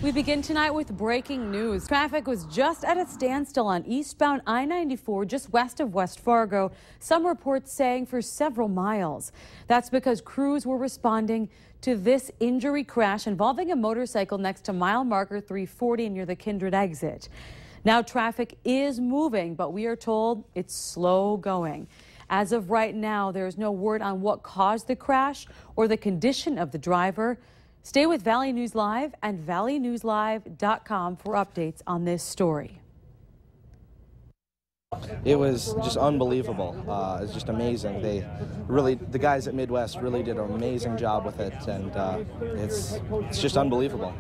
We begin tonight with breaking news. Traffic was just at a standstill on eastbound I-94 just west of West Fargo. Some reports saying for several miles. That's because crews were responding to this injury crash involving a motorcycle next to mile marker 340 near the Kindred exit. Now traffic is moving, but we are told it's slow going. As of right now, there is no word on what caused the crash or the condition of the driver. Stay with Valley News Live and valleynewslive.com for updates on this story. It was just unbelievable. It's just amazing. The guys at Midwest really did an amazing job with it, and it's just unbelievable.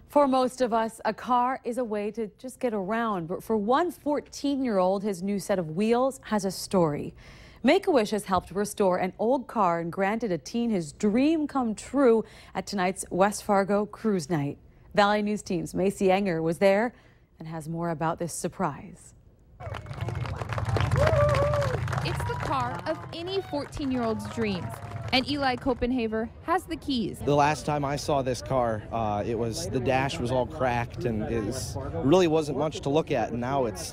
For most of us, a car is a way to just get around. But for one 14-year-old, his new set of wheels has a story. Make-A-Wish has helped restore an old car and granted a teen his dream come true at tonight's West Fargo Cruise Night. Valley News Team's Macy Enger was there and has more about this surprise. It's the car of any 14-year-old's dreams. And Eli Copenhaver has the keys. The last time I saw this car, the dash was all cracked and it really wasn't much to look at. And now it's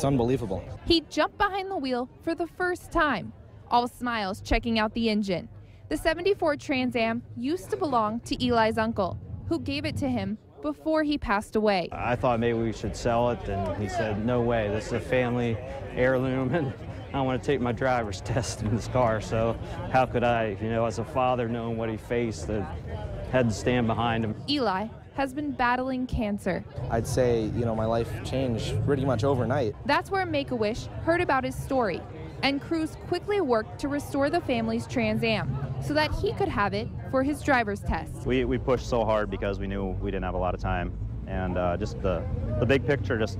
unbelievable. He jumped behind the wheel for the first time, all smiles checking out the engine. The '74 Trans Am used to belong to Eli's uncle, who gave it to him before he passed away. I thought maybe we should sell it, and he said, no way, this is a family heirloom, and I want to take my driver's test in this car, so how could I, as a father, knowing what he faced, that had to stand behind him. Eli has been battling cancer. I'd say, my life changed pretty much overnight. That's where Make-A-Wish heard about his story, and crews quickly worked to restore the family's Trans Am so that he could have it for his driver's test. We pushed so hard because we knew we didn't have a lot of time, and just the big picture, just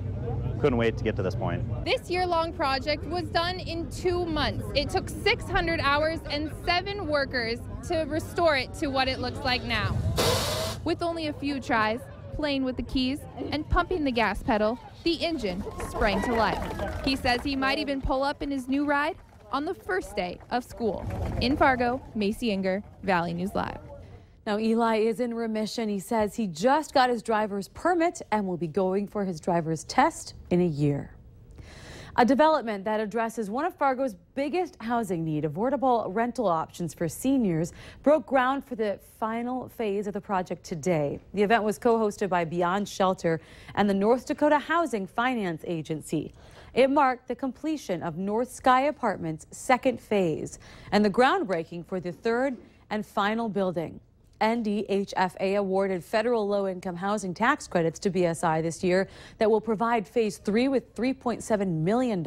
couldn't wait to get to this point. This year-long project was done in 2 months. It took 600 hours and 7 workers to restore it to what it looks like now. With only a few tries, playing with the keys and pumping the gas pedal, the engine sprang to life. He says he might even pull up in his new ride on the first day of school. In Fargo, Macy Enger, Valley News Live. Now, Eli is in remission. He says he just got his driver's permit and will be going for his driver's test in a year. A development that addresses one of Fargo's biggest housing need, affordable rental options for seniors, broke ground for the final phase of the project today. The event was co-hosted by Beyond Shelter and the North Dakota Housing Finance Agency. It marked the completion of North Sky Apartments' second phase and the groundbreaking for the third and final building. NDHFA awarded federal low-income housing tax credits to BSI this year that will provide phase 3 with $3.7 million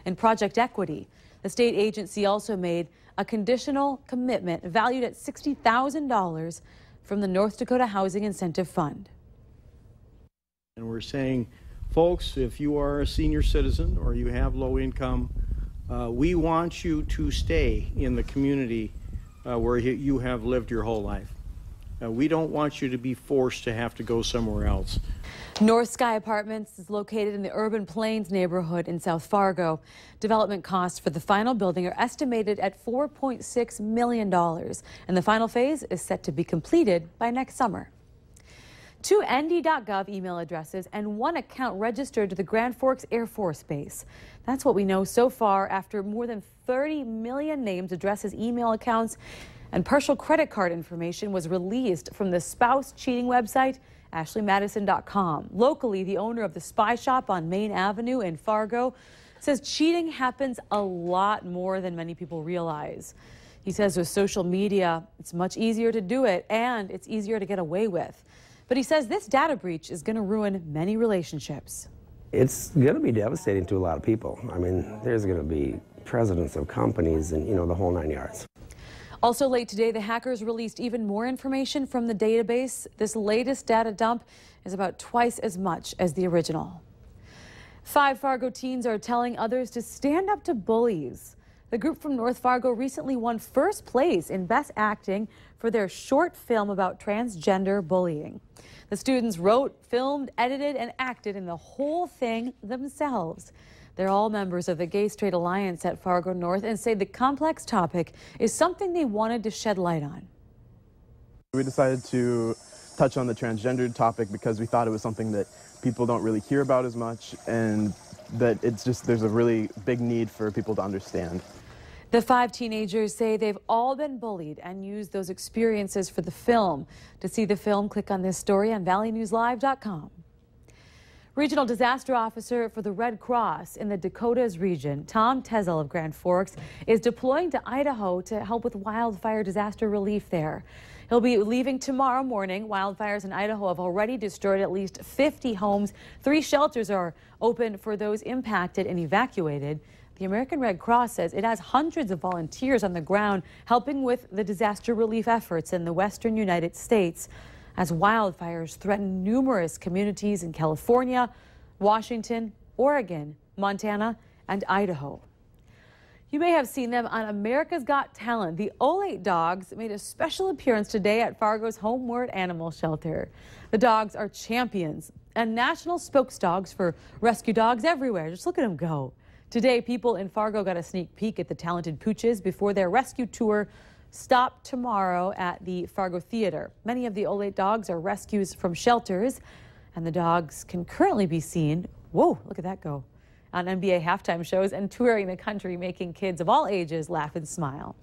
in project equity. The state agency also made a conditional commitment valued at $60,000 from the North Dakota Housing Incentive Fund. And we're saying, folks, if you are a senior citizen or you have low income, we want you to stay in the community where you have lived your whole life. We don't want you to be forced to have to go somewhere else. North Sky Apartments is located in the Urban Plains neighborhood in South Fargo. Development costs for the final building are estimated at $4.6 million, and the final phase is set to be completed by next summer. 2 ND.gov email addresses and 1 account registered to the Grand Forks Air Force Base. That's what we know so far after more than 30 million names, addresses, email accounts, and partial credit card information was released from the spouse cheating website, AshleyMadison.com. Locally, the owner of the Spy Shop on Main Avenue in Fargo says cheating happens a lot more than many people realize. He says with social media, it's much easier to do it and it's easier to get away with. But he says this data breach is going to ruin many relationships. It's going to be devastating to a lot of people. I mean, there's going to be presidents of companies and, the whole 9 yards. Also late today, the hackers released even more information from the database. This latest data dump is about twice as much as the original. 5 Fargo teens are telling others to stand up to bullies. The group from North Fargo recently won first place in Best Acting for their short film about transgender bullying. The students wrote, filmed, edited, and acted in the whole thing themselves. They're all members of the Gay Straight Alliance at Fargo North and say the complex topic is something they wanted to shed light on. We decided to touch on the transgender topic because we thought it was something that people don't really hear about as much, and that it's just, there's a really big need for people to understand. The 5 teenagers say they've all been bullied and used those experiences for the film. To see the film, click on this story on valleynewslive.com. Regional Disaster Officer for the Red Cross in the Dakotas region, Tom Tezel of Grand Forks, is deploying to Idaho to help with wildfire disaster relief there. He'll be leaving tomorrow morning. Wildfires in Idaho have already destroyed at least 50 homes. 3 shelters are open for those impacted and evacuated. The American Red Cross says it has hundreds of volunteers on the ground helping with the disaster relief efforts in the western United States as wildfires threaten numerous communities in California, Washington, Oregon, Montana, and Idaho. You may have seen them on America's Got Talent. The Olate dogs made a special appearance today at Fargo's Homeward Animal Shelter. The dogs are champions and national spokesdogs for rescue dogs everywhere. Just look at them go. Today, people in Fargo got a sneak peek at the talented pooches before their rescue tour stopped tomorrow at the Fargo Theater. Many of the Olate dogs are rescues from shelters, and the dogs can currently be seen, whoa, look at that go, on NBA halftime shows and touring the country, making kids of all ages laugh and smile.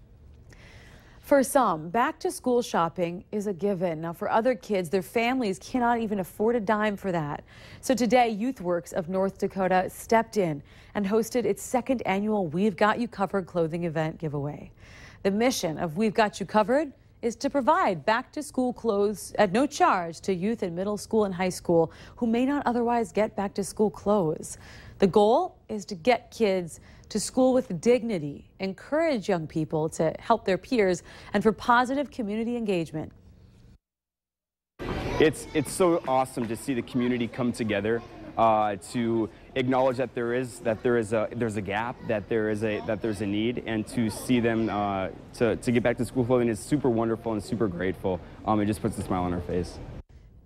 For some, back-to-school shopping is a given. Now, for other kids, their families cannot even afford a dime for that. So today, YouthWorks of North Dakota stepped in and hosted its 2nd annual We've Got You Covered clothing event giveaway. The mission of We've Got You Covered is to provide back-to-school clothes at no charge to youth in middle school and high school who may not otherwise get back-to-school clothes. The goal is to get kids to school with dignity, encourage young people to help their peers, and for positive community engagement. It's so awesome to see the community come together to acknowledge that there's a gap, that there's a need, and to see them to get back to school clothing is super wonderful and super grateful. It just puts a smile on our face.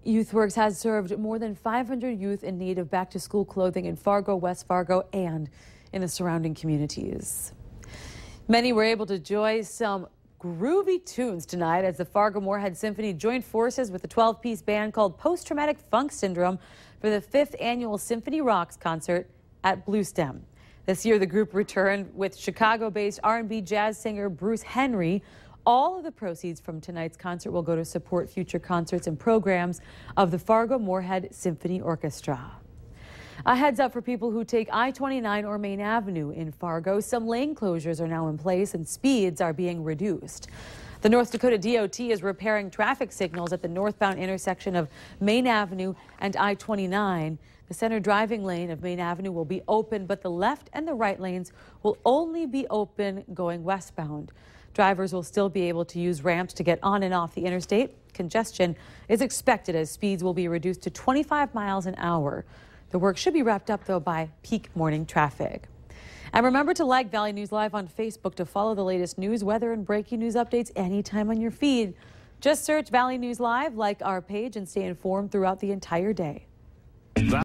YouthWorks has served more than 500 youth in need of back-to-school clothing in Fargo, West Fargo, and in the surrounding communities. Many were able to enjoy some groovy tunes tonight as the Fargo Moorhead Symphony joined forces with a 12-piece band called Post-Traumatic Funk Syndrome for the 5th annual Symphony Rocks concert at Bluestem. This year, the group returned with Chicago-based R&B jazz singer Bruce Henry. All of the proceeds from tonight's concert will go to support future concerts and programs of the Fargo Moorhead Symphony Orchestra. A heads up for people who take I-29 or Main Avenue in Fargo. Some lane closures are now in place and speeds are being reduced. The North Dakota DOT is repairing traffic signals at the northbound intersection of Main Avenue and I-29. The center driving lane of Main Avenue will be open, but the left and the right lanes will only be open going westbound. Drivers will still be able to use ramps to get on and off the interstate. Congestion is expected as speeds will be reduced to 25 miles an hour. The work should be wrapped up, though, by peak morning traffic. And remember to like Valley News Live on Facebook to follow the latest news, weather, and breaking news updates anytime on your feed. Just search Valley News Live, like our page, and stay informed throughout the entire day.